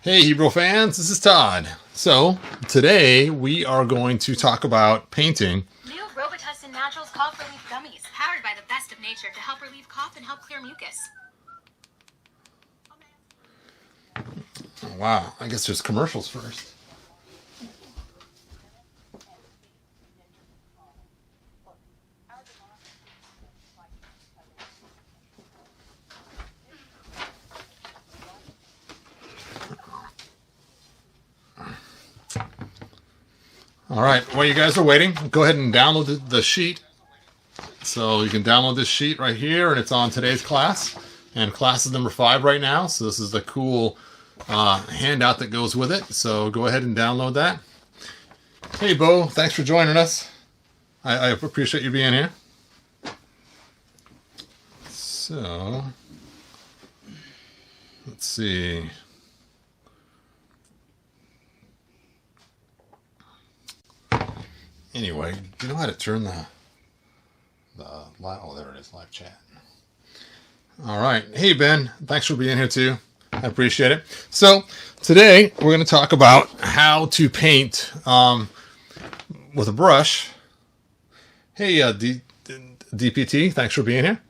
Hey Hebrew fans, this is Todd. So today we are going to talk about painting. New Robitussin Naturals Cough Relief Gummies, powered by the best of nature to help relieve cough and help clear mucus. Oh, wow, I guess there's commercials first. All right, while you guys are waiting, go ahead and download the sheet. So you can download this sheet right here, and it's on today's class. And class is number 5 right now, so this is the cool handout that goes with it. So go ahead and download that. Hey, Bo, thanks for joining us. I appreciate you being here. So, let's see. Anyway, do you know how to turn the live? Oh, there it is, live chat. All right. Hey, Ben. Thanks for being here, too. I appreciate it. So, today, we're going to talk about how to paint with a brush. Hey, DPT. Thanks for being here.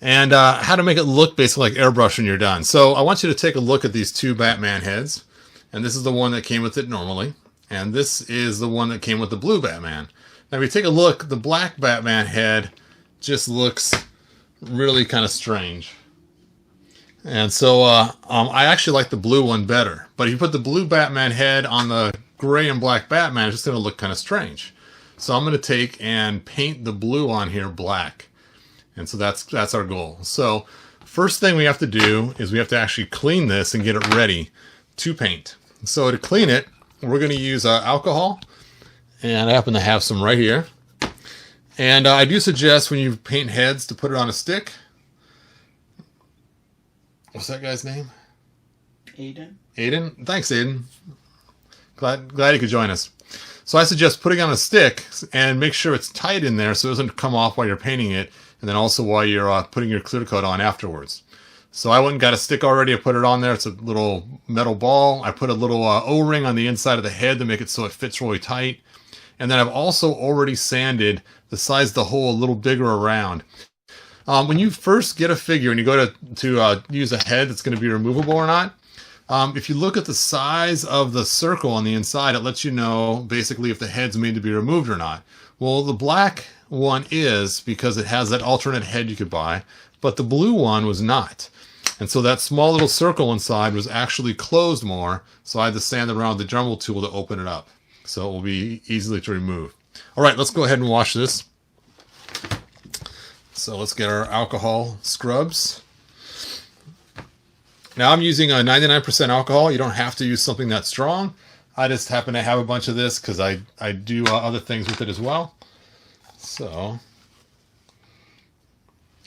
And how to make it look basically like airbrush when you're done. So, I want you to take a look at these 2 Batman heads. And this is the one that came with it normally. And this is the one that came with the blue Batman. Now, if you take a look, the black Batman head just looks really kind of strange. And so I actually like the blue one better. But if you put the blue Batman head on the gray and black Batman, it's just going to look kind of strange. So I'm going to take and paint the blue on here black. And so that's our goal. So first thing we have to do is we have to actually clean this and get it ready to paint. So to clean it, we're going to use alcohol, and I happen to have some right here. And I do suggest when you paint heads to put it on a stick. What's that guy's name? Aiden. Aiden? Thanks, Aiden. Glad you could join us. So I suggest putting it on a stick and make sure it's tight in there so it doesn't come off while you're painting it, and then also while you're putting your clear coat on afterwards. So I went and got a stick already. I put it on there. It's a little metal ball. I put a little O-ring on the inside of the head to make it so it fits really tight. And then I've also already sanded the size of the hole a little bigger around. When you first get a figure and you go to use a head that's going to be removable or not, if you look at the size of the circle on the inside, it lets you know basically if the head's made to be removed or not. Well, the black one is because it has that alternate head you could buy, but the blue one was not. And so that small little circle inside was actually closed more, so I had to sand it around with the Dremel tool to open it up. So it will be easily to remove. All right, let's go ahead and wash this. So let's get our alcohol scrubs. Now I'm using a 99% alcohol. You don't have to use something that strong. I just happen to have a bunch of this because I do other things with it as well. So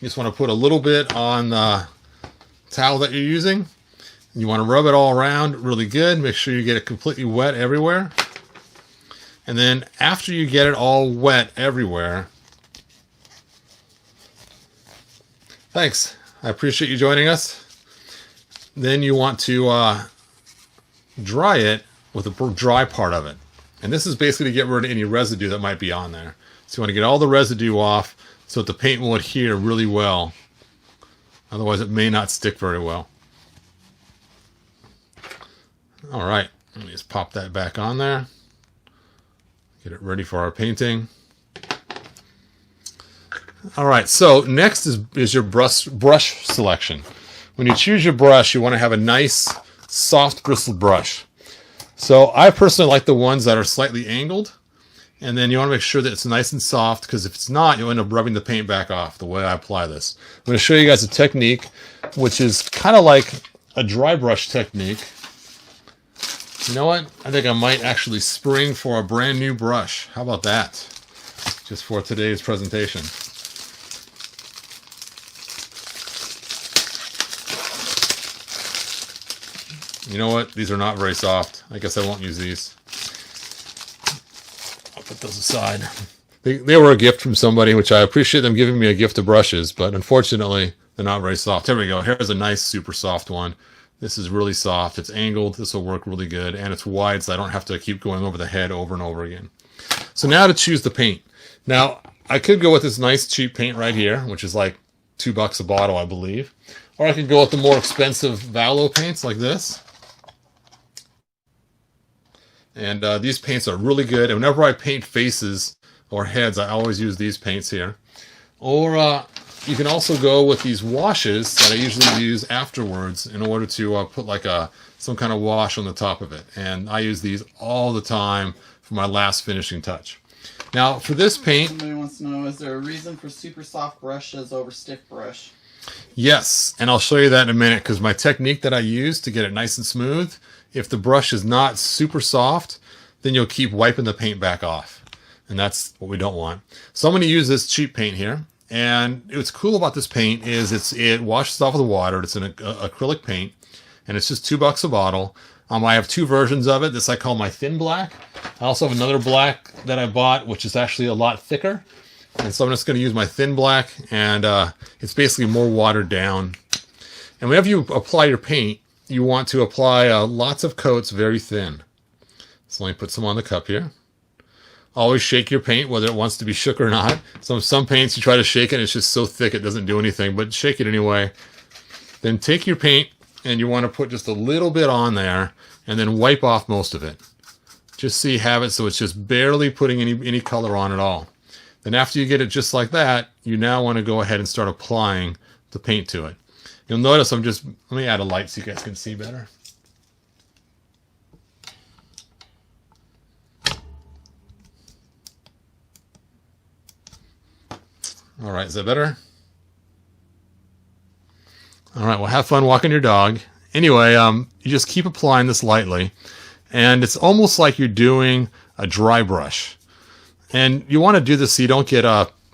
you just want to put a little bit on the towel that you're using. You want to rub it all around really good. Make sure you get it completely wet everywhere. And then after you get it all wet everywhere, thanks. I appreciate you joining us. Then you want to dry it with the dry part of it. And this is basically to get rid of any residue that might be on there. So you want to get all the residue off so that the paint will adhere really well. Otherwise, it may not stick very well. All right, let me just pop that back on there. Get it ready for our painting. All right, so next is your brush selection. When you choose your brush, you want to have a nice, soft bristled brush. So I personally like the ones that are slightly angled. And then you want to make sure that it's nice and soft, because if it's not, you'll end up rubbing the paint back off the way I apply this. I'm going to show you guys a technique, which is kind of like a dry brush technique. You know what? I think I might actually spring for a brand new brush. How about that? Just for today's presentation. You know what? These are not very soft. I guess I won't use these. Put those aside. They were a gift from somebody, which I appreciate them giving me a gift of brushes, but unfortunately, they're not very soft. Here we go. Here's a nice, super soft one. This is really soft. It's angled. This will work really good. And it's wide, so I don't have to keep going over the head over and over again. So now to choose the paint. Now, I could go with this nice cheap paint right here, which is like $2 a bottle, I believe. Or I could go with the more expensive Valo paints like this. And these paints are really good. And whenever I paint faces or heads, I always use these paints here. Or you can also go with these washes that I usually use afterwards in order to put like some kind of wash on the top of it. And I use these all the time for my last finishing touch. Now for this paint... Somebody wants to know, is there a reason for super soft brushes over stiff brush? Yes, and I'll show you that in a minute, because my technique that I use to get it nice and smooth, if the brush is not super soft, then you'll keep wiping the paint back off. And that's what we don't want. So I'm going to use this cheap paint here. And what's cool about this paint is it washes off with the water. It's an acrylic paint, and it's just $2 a bottle. I have two versions of it. This I call my thin black. I also have another black that I bought, which is actually a lot thicker. And so I'm just going to use my thin black, and it's basically more watered down. And whenever you apply your paint, you want to apply lots of coats very thin. So let me put some on the cup here. Always shake your paint, whether it wants to be shook or not. Some paints, you try to shake it, it's just so thick it doesn't do anything, but shake it anyway. Then take your paint, and you want to put just a little bit on there, and then wipe off most of it. Just so you have it so it's just barely putting any color on at all. Then after you get it just like that, you now want to go ahead and start applying the paint to it. You'll notice let me add a light so you guys can see better. All right, is that better? All right, well, have fun walking your dog. Anyway, you just keep applying this lightly, and it's almost like you're doing a dry brush. And you want to do this so you don't get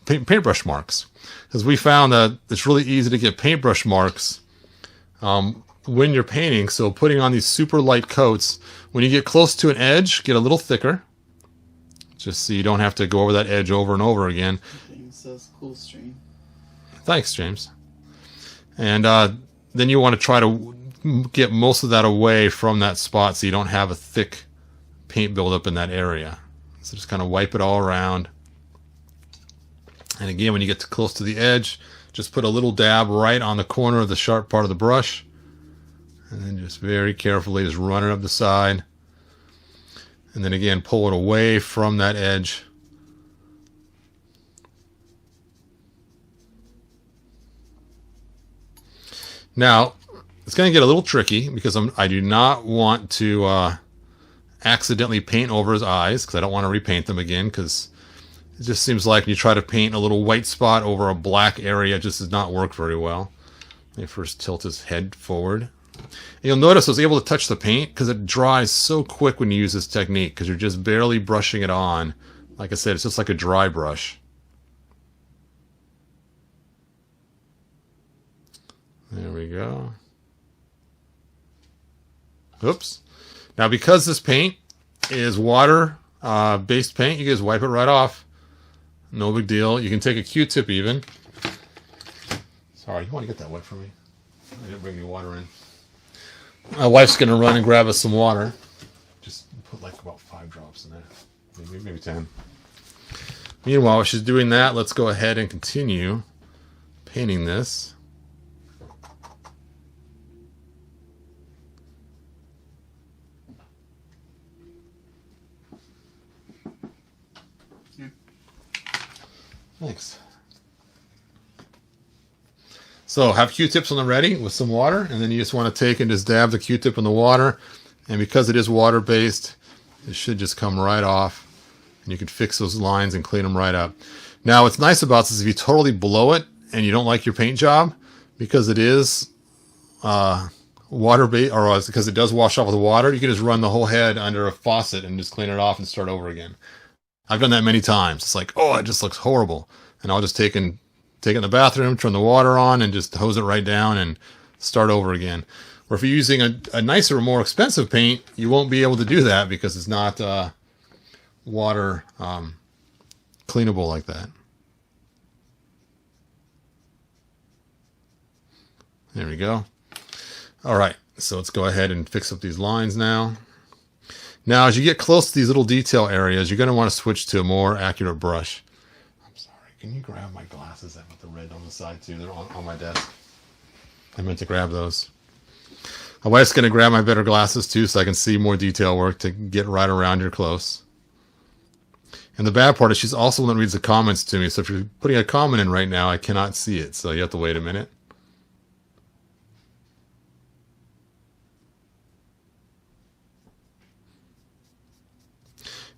paintbrush marks, because we found that it's really easy to get paintbrush marks when you're painting. So putting on these super light coats, when you get close to an edge, get a little thicker, just so you don't have to go over that edge over and over again. James says cool stream. Thanks, James. And then you want to try to get most of that away from that spot so you don't have a thick paint buildup in that area. So just kind of wipe it all around. And again, when you get close to the edge, just put a little dab right on the corner of the sharp part of the brush. And then just very carefully just run it up the side. And then again, pull it away from that edge. Now, it's going to get a little tricky because I do not want to accidentally paint over his eyes, because I don't want to repaint them again, because it just seems like when you try to paint a little white spot over a black area, it just does not work very well. Let me first tilt his head forward. And you'll notice I was able to touch the paint because it dries so quick when you use this technique, because you're just barely brushing it on. Like I said, it's just like a dry brush. There we go. Oops. Now, because this paint is water-based paint, you just wipe it right off. No big deal. You can take a Q-tip even. Sorry, you want to get that wet for me? I didn't bring any water in. My wife's going to run and grab us some water. Just put like about 5 drops in there. Maybe 10. Meanwhile, while she's doing that, let's go ahead and continue painting this. Thanks. So have Q-tips on the ready with some water, and then you just want to take and just dab the Q-tip in the water. And because it is water-based, it should just come right off. And you can fix those lines and clean them right up. Now, what's nice about this is if you totally blow it and you don't like your paint job, because it is water-based, or because it does wash off with the water, you can just run the whole head under a faucet and just clean it off and start over again. I've done that many times. It's like, oh, it just looks horrible. And I'll just take it in the bathroom, turn the water on, and just hose it right down and start over again. Or if you're using a nicer, more expensive paint, you won't be able to do that because it's not water cleanable like that. There we go. All right. So let's go ahead and fix up these lines now. Now, as you get close to these little detail areas, you're going to want to switch to a more accurate brush. I'm sorry. Can you grab my glasses that with the red on the side too? They're on my desk. I meant to grab those. My wife's going to grab my better glasses too so I can see more detail work to get right around here close. And the bad part is she's also the one that reads the comments to me. So if you're putting a comment in right now, I cannot see it. So you have to wait a minute.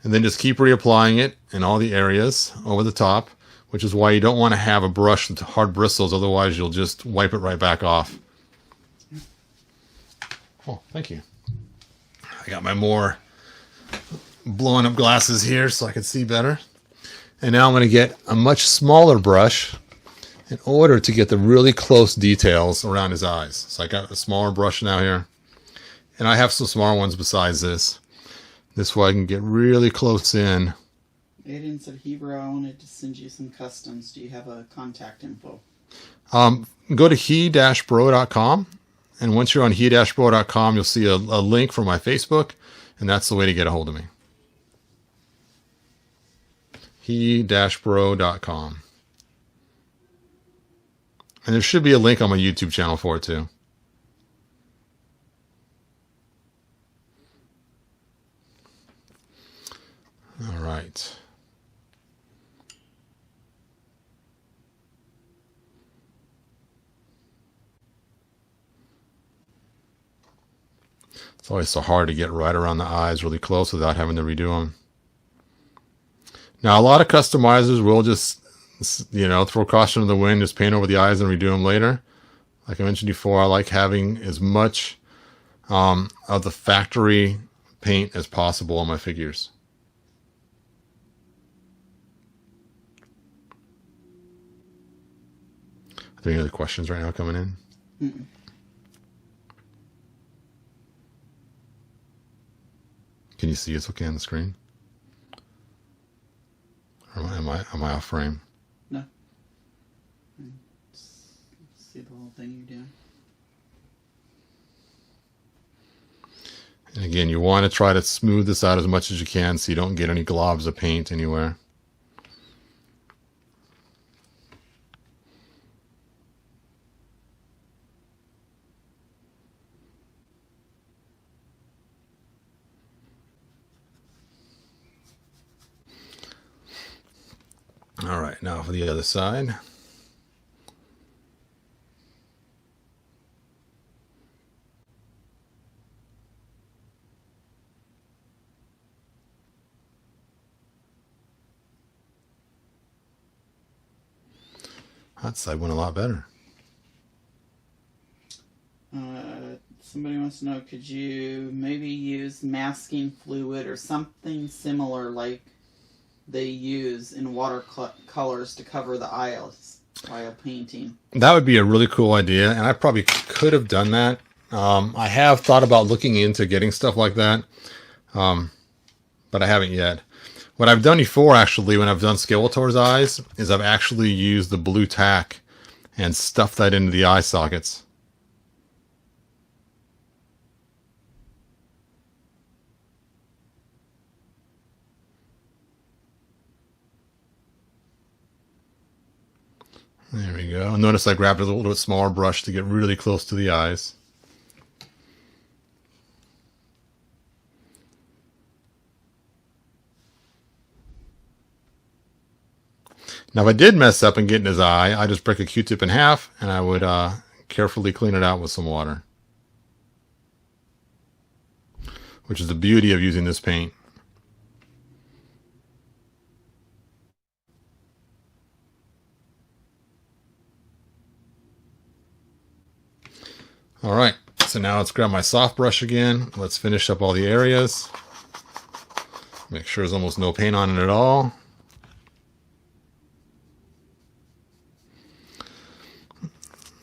And then just keep reapplying it in all the areas over the top, which is why you don't want to have a brush with hard bristles. Otherwise, you'll just wipe it right back off. Oh, thank you. I got my more blowing up glasses here so I can see better. And now I'm going to get a much smaller brush in order to get the really close details around his eyes. So I got a smaller brush now here. And I have some smaller ones besides this. This way I can get really close in. Aiden said, Hebrew, I wanted to send you some customs. Do you have a contact info? Go to he-bro.com. And once you're on he-bro.com, you'll see a link for my Facebook. And that's the way to get a hold of me. he-bro.com. And there should be a link on my YouTube channel for it too. All right. It's always so hard to get right around the eyes really close without having to redo them. Now, a lot of customizers will just, throw caution to the wind, just paint over the eyes and redo them later. Like I mentioned before, I like having as much of the factory paint as possible on my figures. Are there any other questions right now coming in? Mm-mm. Can you see us okay on the screen? Or am I off frame? No. See the whole thing you're doing. And again, you want to try to smooth this out as much as you can so you don't get any globs of paint anywhere. All right, now for the other side. That side went a lot better. Somebody wants to know, could you maybe use masking fluid or something similar like they use in watercolors to cover the aisles while painting? That would be a really cool idea, and I probably could have done that. I have thought about looking into getting stuff like that, but I haven't yet. What I've done before, actually, when I've done Skeletor's eyes, is I've actually used the blue tack and stuffed that into the eye sockets. There we go. Notice I grabbed a little bit smaller brush to get really close to the eyes. Now, if I did mess up and get in his eye, I just break a Q-tip in half and I would carefully clean it out with some water. Which is the beauty of using this paint. All right, so now let's grab my soft brush again. Let's finish up all the areas. Make sure there's almost no paint on it at all.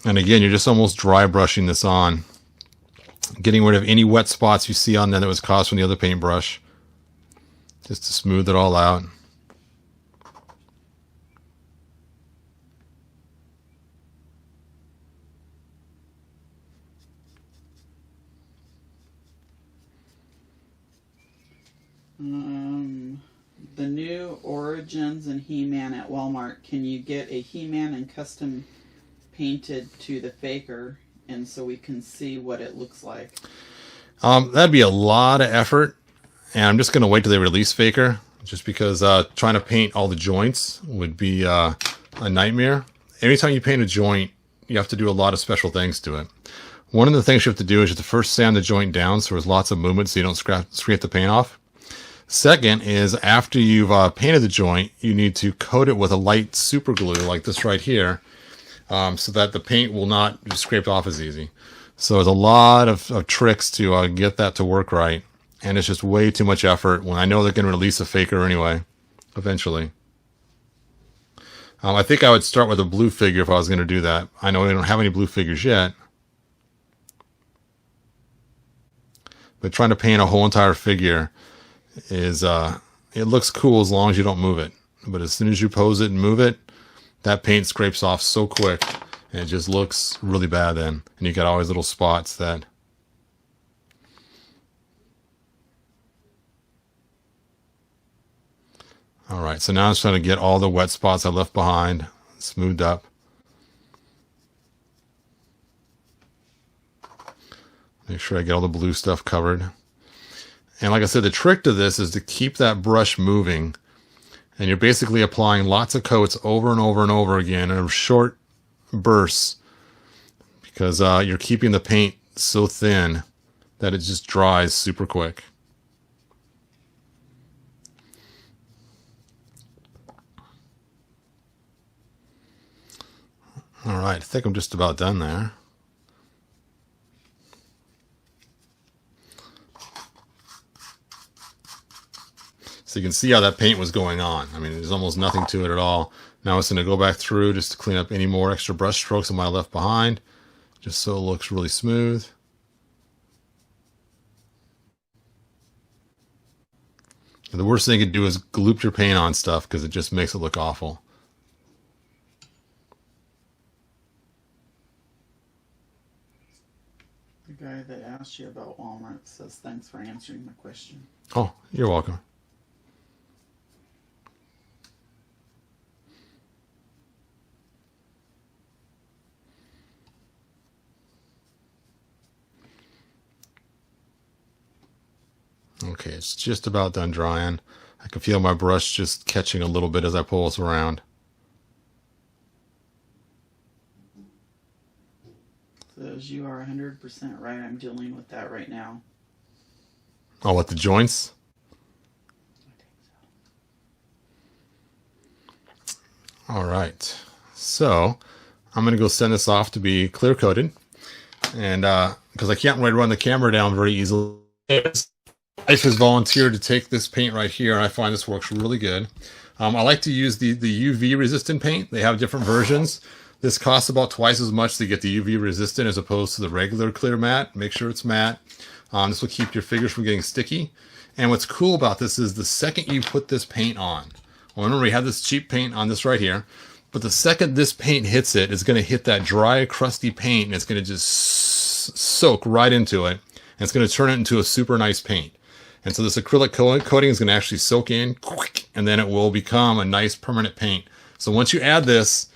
And again, you're just almost dry brushing this on. Getting rid of any wet spots you see on there that was caused from the other paintbrush. Just to smooth it all out. The new Origins and He-Man at Walmart. Can you get a He-Man and custom painted to the faker, and so we can see what it looks like? That'd be a lot of effort, and I'm just going to wait till they release faker, just because trying to paint all the joints would be a nightmare. Anytime you paint a joint, you have to do a lot of special things to it. One of the things you have to do is you have to first sand the joint down so there's lots of movement so you don't scrape the paint off. Second is after you've painted the joint, you need to coat it with a light super glue like this right here, so that the paint will not be scraped off as easy. So there's a lot of tricks to get that to work right, and it's just way too much effort when I know they're going to release a faker anyway, eventually. I think I would start with a blue figure if I was going to do that. I know we don't have any blue figures yet, but trying to paint a whole entire figure is it looks cool as long as you don't move it. But as soon as you pose it and move it, that paint scrapes off so quick, and it just looks really bad then. And you got all these little spots that... Alright, so now I'm just trying to get all the wet spots I left behind smoothed up. Make sure I get all the blue stuff covered. And like I said, the trick to this is to keep that brush moving. And you're basically applying lots of coats over and over and over again in short bursts, because you're keeping the paint so thin that it just dries super quick. Alright, I think I'm just about done there. So you can see how that paint was going on. I mean, there's almost nothing to it at all. Now it's going to go back through just to clean up any more extra brush strokes I might have left behind, just so it looks really smooth. And the worst thing you can do is gloop your paint on stuff, because it just makes it look awful. The guy that asked you about Walmart says thanks for answering the question. Oh, you're welcome. Okay, it's just about done drying. I can feel my brush just catching a little bit as I pull this around. Says you are 100% right. I'm dealing with that right now. Oh, what, the joints? I think so. All right. So I'm going to go send this off to be clear coated. And because I can't really run the camera down very easily. Life has volunteered to take this paint right here, and I find this works really good. I like to use the UV resistant paint. They have different versions. This costs about twice as much to get the UV resistant as opposed to the regular clear matte. Make sure it's matte. This will keep your figures from getting sticky. And what's cool about this is the second you put this paint on, well, remember we have this cheap paint on this right here, but the second this paint hits it, it's going to hit that dry, crusty paint, and it's going to just soak right into it. And it's going to turn it into a super nice paint. And so this acrylic coating is going to actually soak in quick, and then it will become a nice permanent paint. So once you add this,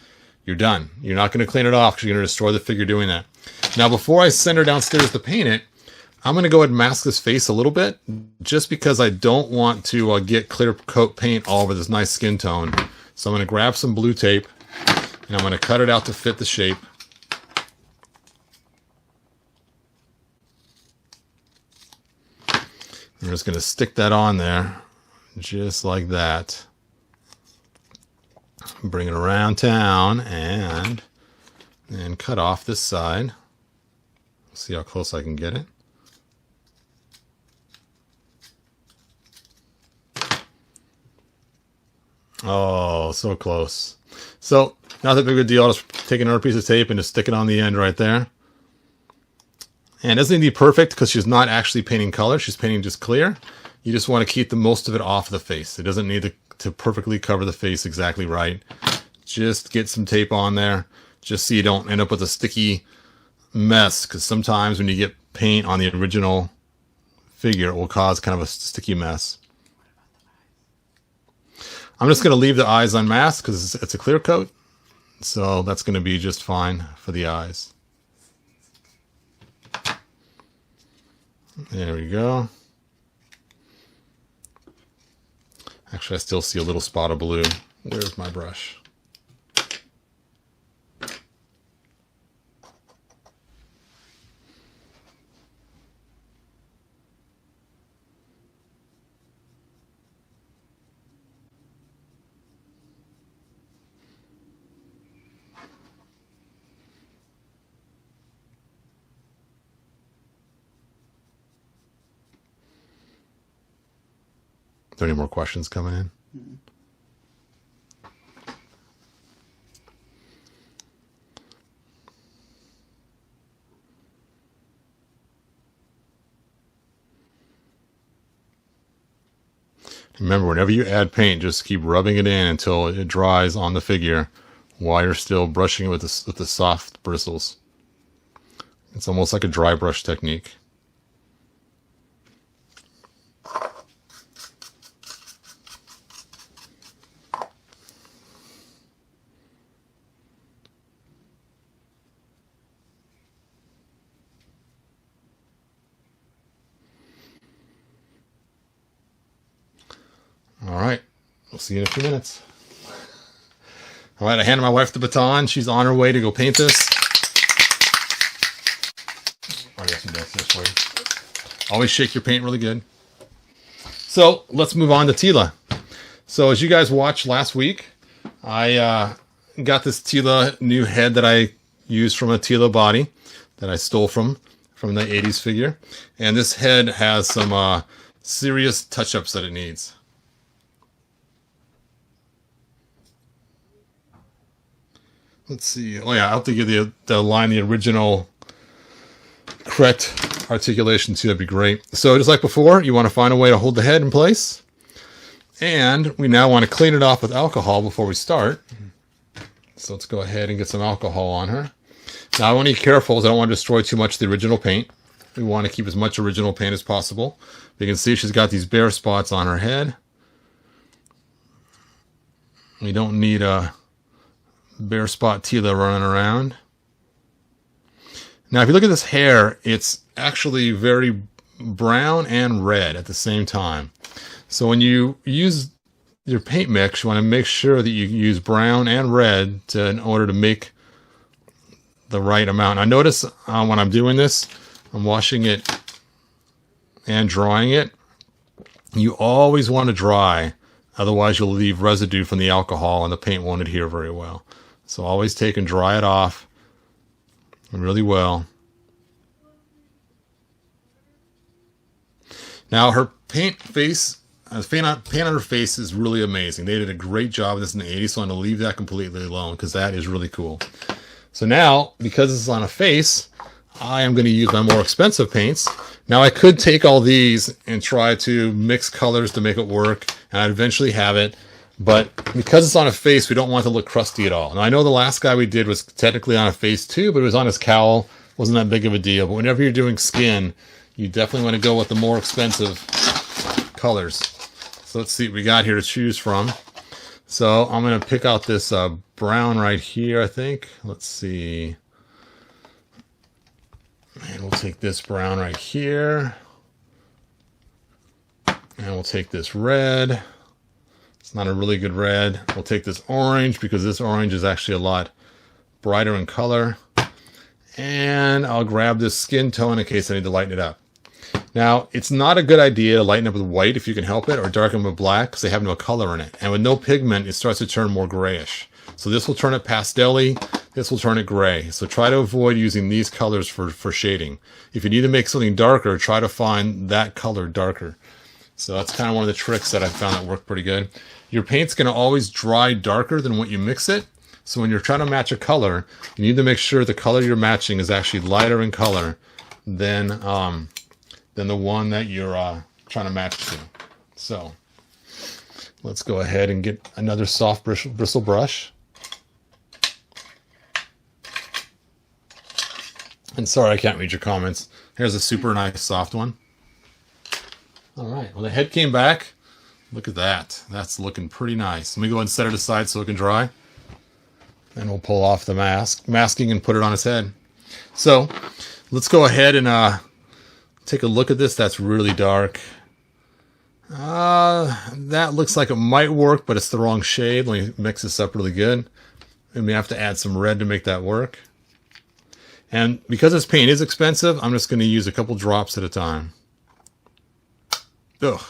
you're done. You're not going to clean it off because you're going to destroy the figure doing that. Now, before I send her downstairs to paint it, I'm going to go ahead and mask this face a little bit, just because I don't want to get clear coat paint all over this nice skin tone. So I'm going to grab some blue tape, and I'm going to cut it out to fit the shape. I'm just going to stick that on there, just like that. Bring it around town and cut off this side. See how close I can get it. Oh, so close. So, not that big of a deal. Just take another piece of tape and just stick it on the end right there. And it doesn't need to be perfect because she's not actually painting color. She's painting just clear. You just want to keep the most of it off the face. It doesn't need to perfectly cover the face exactly right. Just get some tape on there, just so you don't end up with a sticky mess. Because sometimes when you get paint on the original figure, it will cause kind of a sticky mess. I'm just going to leave the eyes unmasked because it's a clear coat. So that's going to be just fine for the eyes. There we go. Actually, I still see a little spot of blue. Where's my brush? Are there any more questions coming in? Mm-hmm. Remember, whenever you add paint, just keep rubbing it in until it dries on the figure while you're still brushing it with the soft bristles. It's almost like a dry brush technique. All right, we'll see you in a few minutes. All right, I handed my wife the baton. She's on her way to go paint this. I got some dust this way. Always shake your paint really good. So let's move on to Tila. So as you guys watched last week, I got this Tila new head that I used from a Tila body that I stole from the 80s figure. And this head has some serious touch-ups that it needs. Let's see. Oh yeah, I'll have to give the original correct articulation too. That'd be great. So just like before, you want to find a way to hold the head in place. And we now want to clean it off with alcohol before we start. So let's go ahead and get some alcohol on her. Now I want to be careful because I don't want to destroy too much of the original paint. We want to keep as much original paint as possible. You can see she's got these bare spots on her head. We don't need a bare spot Tila running around. Now if you look at this hair, it's actually very brown and red at the same time. So when you use your paint mix, you want to make sure that you use brown and red in order to make the right amount. Now notice when I'm doing this, I'm washing it and drying it. You always want to dry, otherwise you'll leave residue from the alcohol and the paint won't adhere very well. So always take and dry it off really well. Now her paint on her face is really amazing. They did a great job of this in the 80s, so I'm going to leave that completely alone because that is really cool. So now, because this is on a face, I am going to use my more expensive paints. Now I could take all these and try to mix colors to make it work, and I'd eventually have it. But because it's on a face, we don't want it to look crusty at all. Now I know the last guy we did was technically on a face too, but it was on his cowl. Wasn't that big of a deal. But whenever you're doing skin, you definitely want to go with the more expensive colors. So let's see what we got here to choose from. So I'm going to pick out this brown right here, I think. Let's see. And we'll take this brown right here. And we'll take this red. It's not a really good red. We'll take this orange because this orange is actually a lot brighter in color. And I'll grab this skin tone in case I need to lighten it up. Now, it's not a good idea to lighten up with white if you can help it, or darken with black because they have no color in it. And with no pigment, it starts to turn more grayish. So this will turn it pastel-y, this will turn it gray. So try to avoid using these colors for shading. If you need to make something darker, try to find that color darker. So that's kind of one of the tricks that I found that worked pretty good. Your paint's going to always dry darker than what you mix it. So when you're trying to match a color, you need to make sure the color you're matching is actually lighter in color than the one that you're trying to match to. So let's go ahead and get another soft bristle brush. And sorry, I can't read your comments. Here's a super nice soft one. All right, well, the head came back Look at that. That's looking pretty nice. Let me go ahead and set it aside so it can dry. Then we'll pull off the masking and put it on his head. So let's go ahead and take a look at this. That's really dark. That looks like it might work, but it's the wrong shade. Let me mix this up really good. And we have to add some red to make that work. And because this paint is expensive, I'm just going to use a couple drops at a time. Ugh.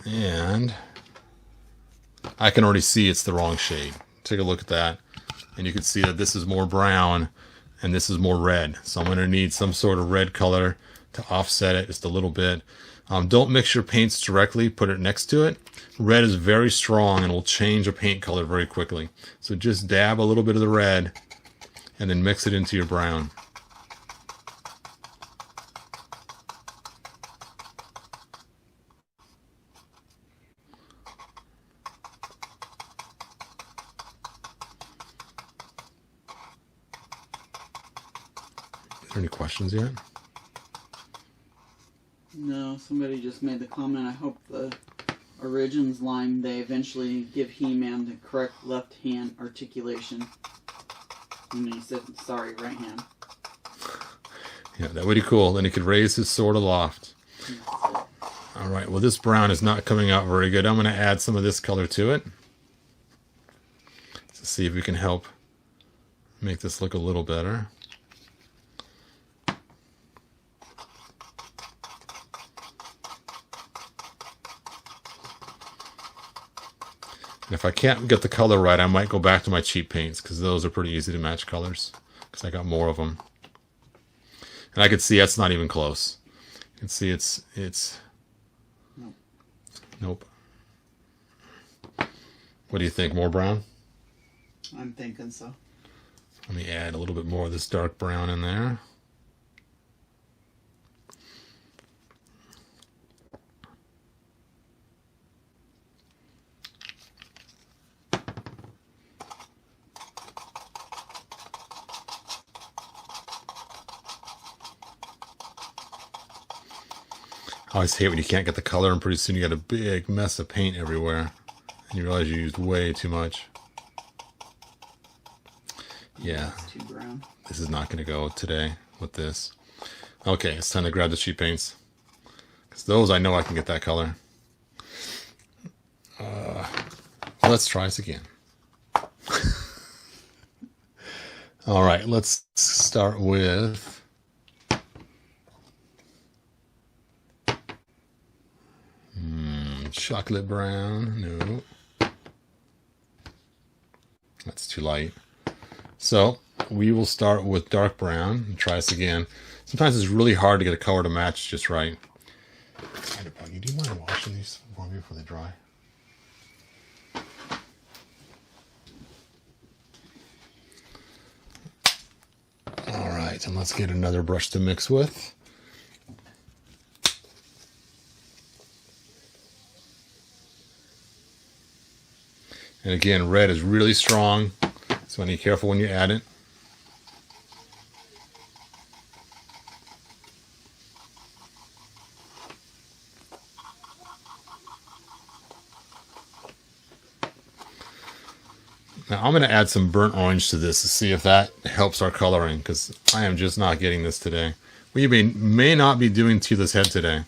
And I can already see it's the wrong shade. Take a look at that. And you can see that this is more brown and this is more red. So I'm going to need some sort of red color to offset it just a little bit. Don't mix your paints directly. Put it next to it. Red is very strong and will change a paint color very quickly. So just dab a little bit of the red and then mix it into your brown. Are there any questions yet? No, somebody just made the comment. I hope the Origins line, they eventually give He-Man the correct left hand articulation. And then he said, sorry, right hand. Yeah, that would be cool. Then he could raise his sword aloft. All right, well, this brown is not coming out very good. I'm going to add some of this color to it to see if we can help make this look a little better. And if I can't get the color right, I might go back to my cheap paints because those are pretty easy to match colors because I got more of them. And I can see that's not even close. You can see it's nope. What do you think? More brown? I'm thinking so. Let me add a little bit more of this dark brown in there. I always hate when you can't get the color and pretty soon you got a big mess of paint everywhere and you realize you used way too much. Yeah, It's too brown. This is not going to go today with this. Okay, it's time to grab the cheap paints because those I know I can get that color. Let's try this again. All right, let's start with chocolate brown. No, that's too light. So we will start with dark brown and try this again. Sometimes it's really hard to get a color to match just right. Do you mind washing these for me before they dry? All right, and let's get another brush to mix with. And again, red is really strong, so be careful when you add it. Now I'm going to add some burnt orange to this to see if that helps our coloring, because I am just not getting this today. We may not be doing Tila's head today.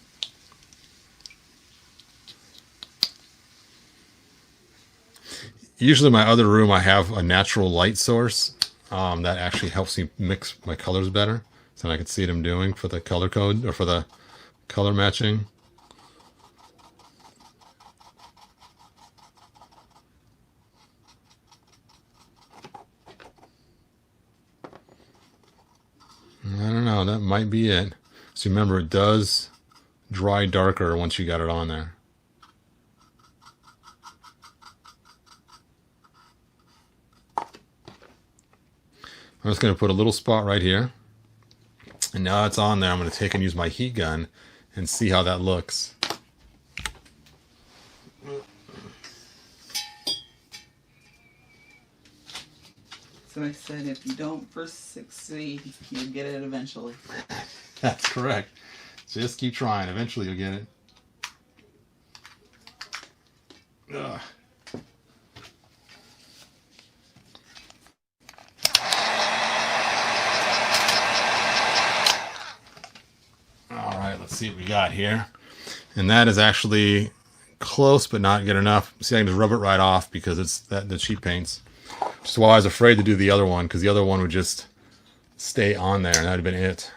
Usually in my other room I have a natural light source that actually helps me mix my colors better, so I can see what I'm doing for the color code or for the color matching. I don't know, that might be it. So remember, it does dry darker once you got it on there. I'm just going to put a little spot right here. And now it's on there, I'm going to take and use my heat gun and see how that looks. So I said, if you don't first succeed, you'll get it eventually. That's correct. Just keep trying. Eventually you'll get it. Ugh. All right, let's see what we got here. And that is actually close, but not good enough. See, I can just rub it right off because it's the cheap paints. Which is why I was afraid to do the other one, because the other one would just stay on there, and that would have been it.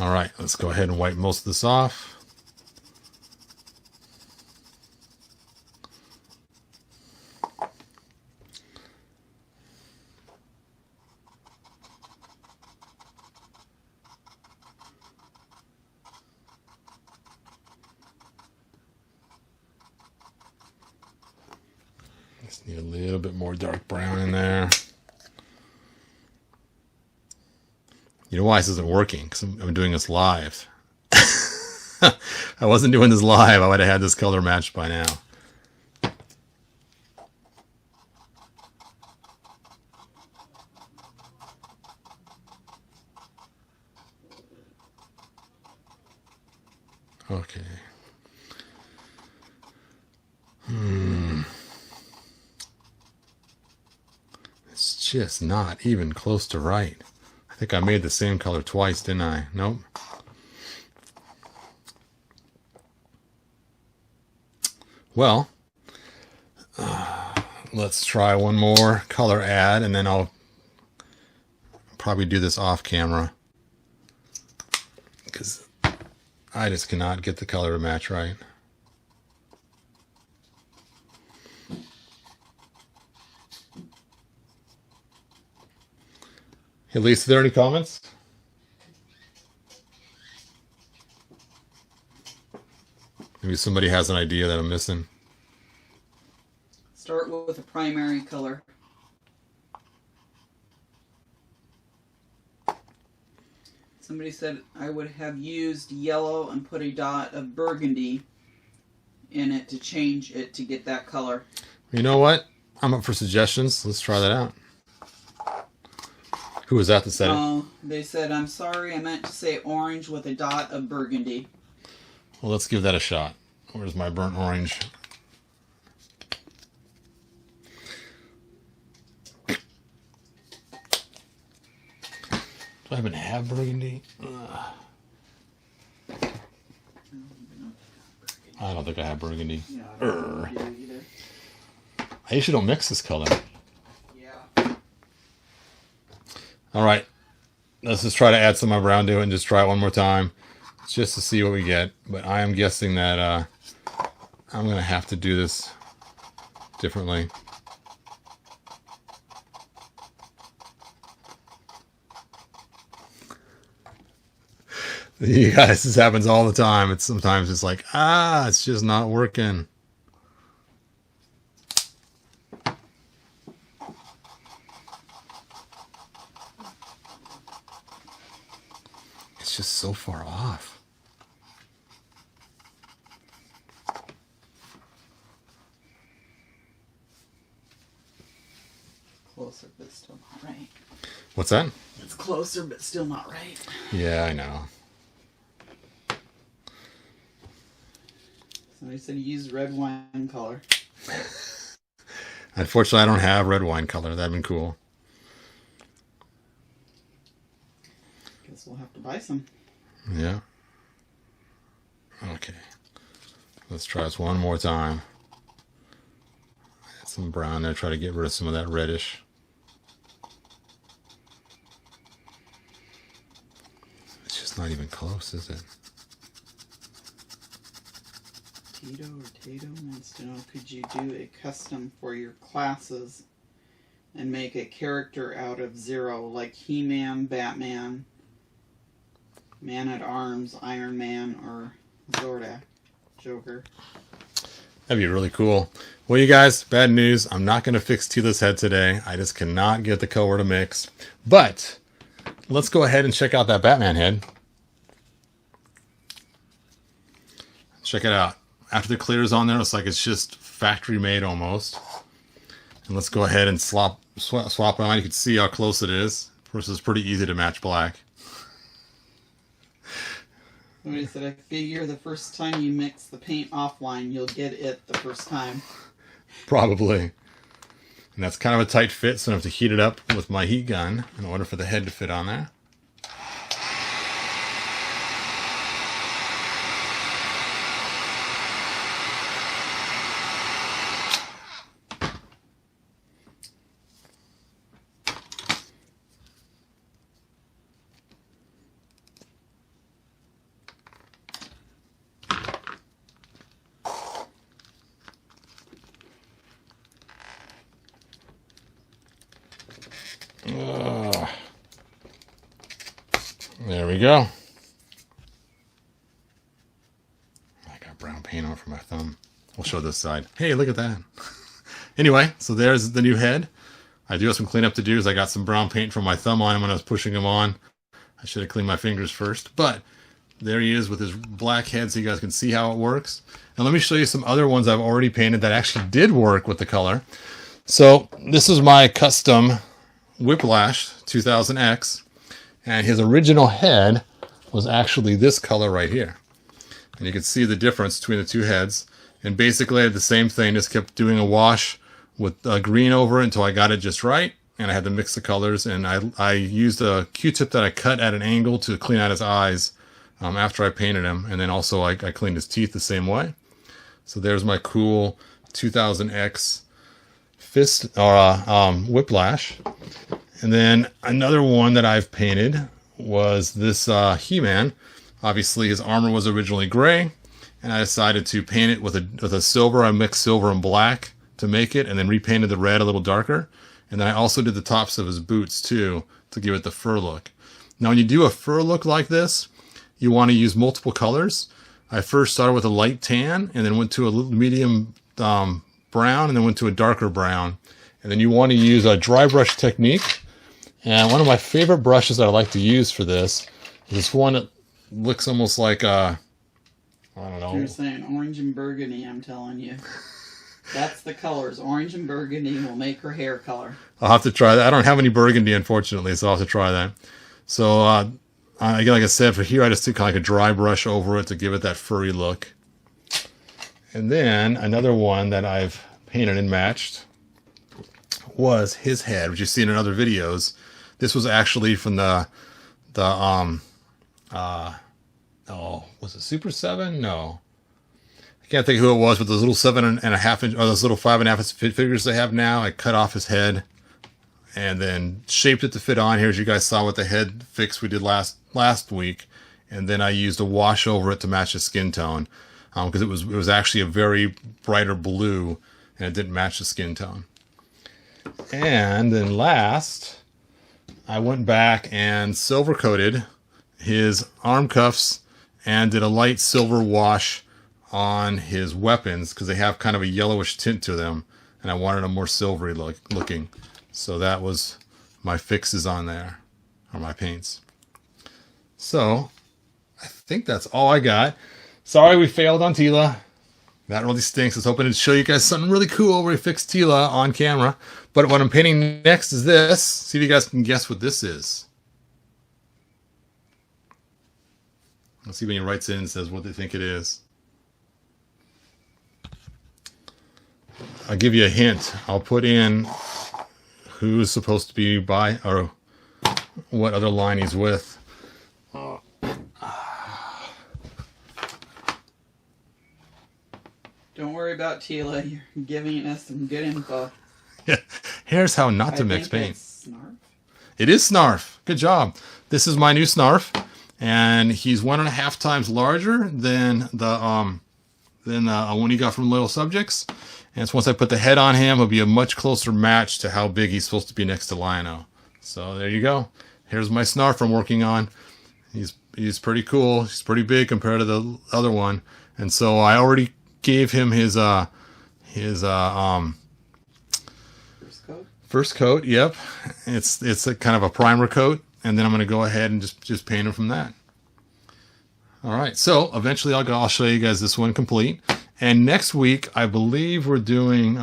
All right, let's go ahead and wipe most of this off. Just need a little bit more dark brown in there. You know why this isn't working? Because I'm doing this live. I wasn't doing this live. I would have had this color matched by now. Okay. It's just not even close to right. I think I made the same color twice, didn't I? Nope. Well, let's try one more color add, and then I'll probably do this off camera because I just cannot get the color to match right. Hey, Lisa, are there any comments? Maybe somebody has an idea that I'm missing. Start with a primary color. Somebody said I would have used yellow and put a dot of burgundy in it to change it to get that color. You know what? I'm up for suggestions. Let's try that out. Who was that said it? Oh, they said, I'm sorry, I meant to say orange with a dot of burgundy. Well, let's give that a shot. Where's my burnt orange? Do I even have burgundy? I don't think I have burgundy. Yeah, I don't know either. I usually don't mix this color. Yeah. All right, let's just try to add some of my brown to it and just try it one more time, just to see what we get. But I am guessing that I'm going to have to do this differently. You guys, this happens all the time. It's sometimes it's like, it's just not working. It's just so far off. Closer, but still not right. What's that? It's closer, but still not right. Yeah, I know. Somebody said use red wine color. Unfortunately, I don't have red wine color. That'd been cool. Guess we'll have to buy some. Yeah. Okay. Let's try this one more time. Add some brown there. Try to get rid of some of that reddish. It's just not even close, is it? Tito or Tato wants to know, could you do a custom for your classes and make a character out of Zero, like He-Man, Batman, Man-at-Arms, Iron Man, or Zordak, Joker? That'd be really cool. Well, you guys, bad news. I'm not going to fix Tila's head today. I just cannot get the color to mix. But let's go ahead and check out that Batman head. Check it out. After the clear's on there, it's like it's just factory made almost. And let's go ahead and swap it on. You can see how close it is. Of course, it's pretty easy to match black. Somebody said, I figure the first time you mix the paint offline, you'll get it the first time. Probably. And that's kind of a tight fit, so I have to heat it up with my heat gun in order for the head to fit on there. There we go. I got brown paint on for my thumb. We'll show this side. Hey, look at that. Anyway, so there's the new head. I do have some cleanup to do as I got some brown paint from my thumb on him when I was pushing him on. I should have cleaned my fingers first. But there he is with his black head so you guys can see how it works. And let me show you some other ones I've already painted that actually did work with the color. So this is my custom Whiplash 2000X. And his original head was actually this color right here. And you can see the difference between the two heads. And basically I did the same thing, just kept doing a wash with green over it until I got it just right. And I had to mix the colors. And I used a Q-tip that I cut at an angle to clean out his eyes after I painted him. And then also I cleaned his teeth the same way. So there's my cool 2000X fist or Whiplash. And then another one that I've painted was this He-Man. Obviously his armor was originally gray, and I decided to paint it with a silver. I mixed silver and black to make it, and then repainted the red a little darker. And then I also did the tops of his boots too to give it the fur look. Now when you do a fur look like this, you want to use multiple colors. I first started with a light tan, and then went to a medium brown, and then went to a darker brown. And then you want to use a dry brush technique. And one of my favorite brushes that I like to use for this is this one that looks almost like I don't know. You're saying orange and burgundy, I'm telling you. That's the colors. Orange and burgundy will make her hair color. I'll have to try that. I don't have any burgundy, unfortunately, so I'll have to try that. So, again, like I said, for here, I just took like a dry brush over it to give it that furry look. And then another one that I've painted and matched was his head, which you've seen in other videos. This was actually from was it Super 7? No. I can't think who it was, but those little 7.5 inch, or those little 5.5 inch figures they have now, I cut off his head and then shaped it to fit on here, as you guys saw with the head fix we did last week. And then I used a wash over it to match his skin tone, because it was actually a very brighter blue, and it didn't match the skin tone. And then last, I went back and silver coated his arm cuffs and did a light silver wash on his weapons because they have kind of a yellowish tint to them, and I wanted them more silvery looking. So that was my fixes on there, or my paints. So I think that's all I got. Sorry we failed on Tila. That really stinks. I was hoping to show you guys something really cool where we fixed Tila on camera. But what I'm painting next is this. See if you guys can guess what this is. Let's see when he writes in and says what they think it is. I'll give you a hint. I'll put in who's supposed to be by, or what other line he's with. Don't worry about Tila. You're giving us some good info. Yeah. Here's how not to mix paint. It's Snarf. It is Snarf. Good job. This is my new Snarf, and he's 1.5 times larger than the one he got from Loyal Subjects. And so once I put the head on him, it'll be a much closer match to how big he's supposed to be next to Lion-O. So there you go. Here's my Snarf I'm working on. He's pretty cool. He's pretty big compared to the other one. And so I already gave him his First coat. first coat. Yep, it's a kind of a primer coat, and then I'm going to go ahead and just paint him from that. All right, so eventually I'll show you guys this one complete. And next week, I believe we're doing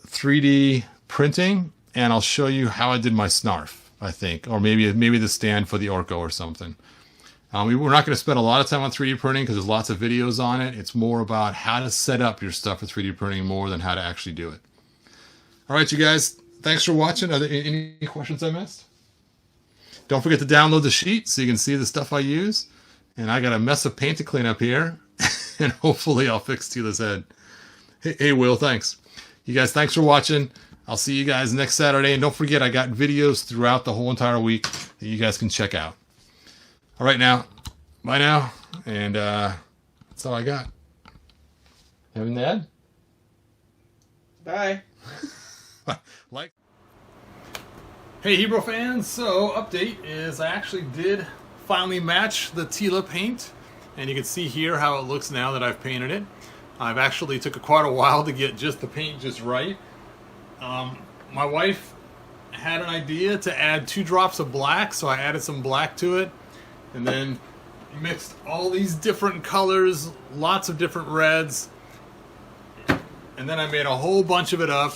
3D printing, and I'll show you how I did my snarf, I think, or maybe the stand for the Orco or something. We're not going to spend a lot of time on 3D printing because there's lots of videos on it. It's more about how to set up your stuff for 3D printing more than how to actually do it. All right, you guys, thanks for watching. Are there any questions I missed? Don't forget to download the sheet so you can see the stuff I use. And I got a mess of paint to clean up here. And hopefully I'll fix Tila's head. Hey, Will, thanks. You guys, thanks for watching. I'll see you guys next Saturday. And don't forget, I got videos throughout the whole entire week that you guys can check out. All right, now. Bye now. And that's all I got. Having that? Bye. Like. Hey, Hebrew fans. So, update is I actually did finally match the Tila paint, and you can see here how it looks now that I've painted it. I've actually took quite a while to get just the paint just right. My wife had an idea to add 2 drops of black, so I added some black to it, and then mixed all these different colors, lots of different reds, and then I made a whole bunch of it up,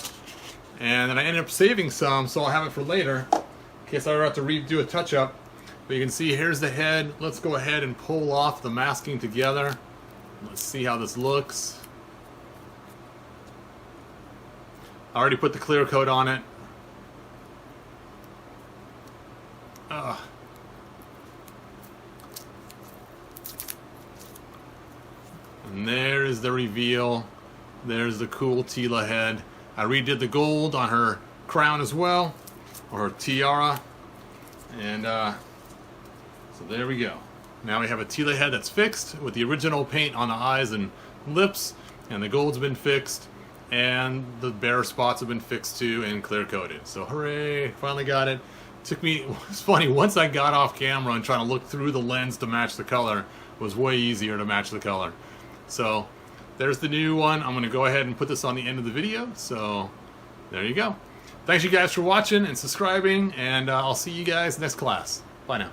and then I ended up saving some, so I'll have it for later in case I ever have to redo a touch-up. But you can see here's the head. Let's go ahead and pull off the masking together. Let's see how this looks. I already put the clear coat on it. And there's the reveal. There's the cool Tila head. I redid the gold on her crown as well, or her tiara. And so there we go. Now we have a Tila head that's fixed with the original paint on the eyes and lips, and the gold's been fixed, and the bare spots have been fixed too and clear coated. So hooray, finally got it. Took me, it's funny, once I got off camera and trying to look through the lens to match the color, it was way easier to match the color. So there's the new one. I'm going to go ahead and put this on the end of the video. So there you go. Thanks you guys for watching and subscribing, and I'll see you guys next class. Bye now.